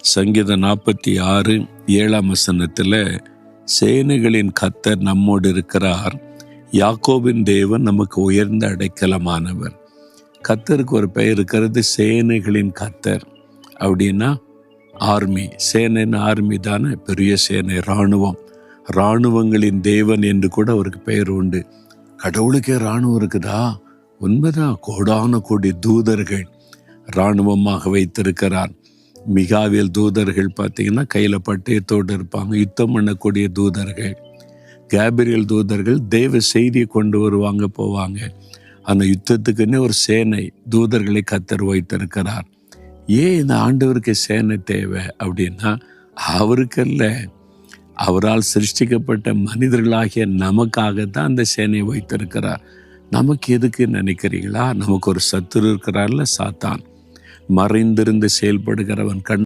சங்கீதம் 46:7 சேனைகளின் கர்த்தர் நம்மோடு இருக்கிறார், யாக்கோபின் தேவன் நமக்கு உயர்ந்த அடைக்கலமானவர். கர்த்தருக்கு ஒரு பெயர் இருக்கிறது, சேனைகளின் கர்த்தர். அப்படின்னா ஆர்மி, சேனைன்னு ஆர்மி தானே, பெரிய சேனை, இராணுவம், இராணுவங்களின் தேவன் என்று கூட அவருக்கு பெயர் உண்டு. கடவுளுக்கே இராணுவம் இருக்குதா? உண்மைதான். கோடான கோடி தூதர்கள் இராணுவமாக வைத்திருக்கிறார். மிகாவேல் தூதர்கள் பார்த்தீங்கன்னா கையில் பட்டயத்தோடு இருப்பாங்க, யுத்தம் பண்ணக்கூடிய தூதர்கள். கேப்ரியேல் தூதர்கள் தேவ செய்தியை கொண்டு வருவாங்க, போவாங்க. அந்த யுத்தத்துக்குன்னு ஒரு சேனை தூதர்களை கர்த்தர் வைத்திருக்கிறார். ஏன் இந்த ஆண்டவருக்கு சேனை தேவை அப்படின்னா, அவருக்கல்ல, அவரால் சிருஷ்டிக்கப்பட்ட மனிதர்களாகிய நமக்காக தான் அந்த சேனையை வைத்திருக்கிறார். நமக்கு எதுக்கு நினைக்கிறீங்களா? நமக்கு ஒரு சத்துரு இருக்கிறார்ல, சாத்தான். மறைந்திருந்து செயல்படுகிறவன், கண்